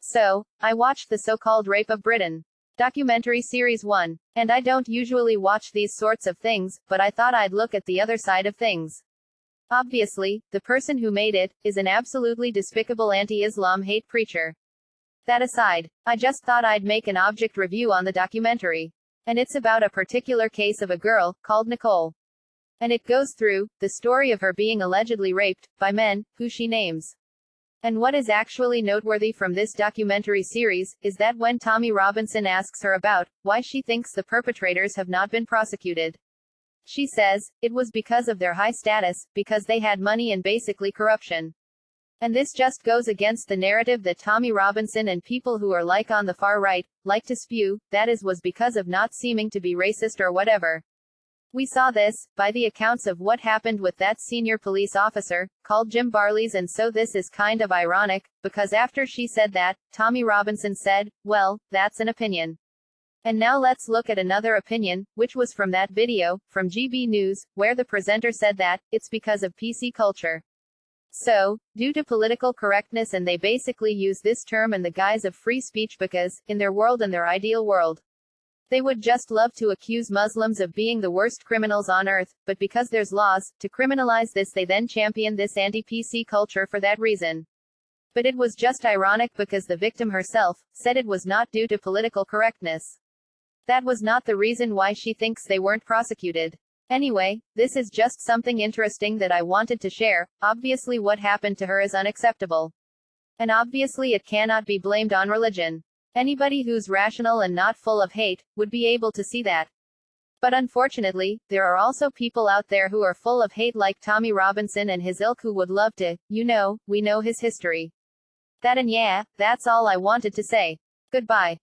So, I watched the so-called Rape of Britain documentary series 1. And I don't usually watch these sorts of things, but I thought I'd look at the other side of things. Obviously, the person who made it is an absolutely despicable anti-Islam hate preacher. That aside, I just thought I'd make an object review on the documentary. And it's about a particular case of a girl called Nicole. And it goes through the story of her being allegedly raped by men who she names. And what is actually noteworthy from this documentary series is that when Tommy Robinson asks her about why she thinks the perpetrators have not been prosecuted, she says, it was because of their high status, because they had money and basically corruption. And this just goes against the narrative that Tommy Robinson and people who are like on the far right like to spew, that is was because of not seeming to be racist or whatever. We saw this, by the accounts of what happened with that senior police officer, called Jim Barley's, and so this is kind of ironic, because after she said that, Tommy Robinson said, well, that's an opinion. And now let's look at another opinion, which was from that video, from GB News, where the presenter said that, it's because of PC culture. So, due to political correctness, and they basically use this term in the guise of free speech because, in their world and their ideal world, they would just love to accuse Muslims of being the worst criminals on earth, but because there's laws to criminalize this, they then champion this anti-PC culture for that reason. But it was just ironic because the victim herself said it was not due to political correctness. That was not the reason why she thinks they weren't prosecuted. Anyway, this is just something interesting that I wanted to share. Obviously what happened to her is unacceptable. And obviously it cannot be blamed on religion. Anybody who's rational and not full of hate would be able to see that. But unfortunately, there are also people out there who are full of hate like Tommy Robinson and his ilk who would love to, we know his history. That, and yeah, that's all I wanted to say. Goodbye.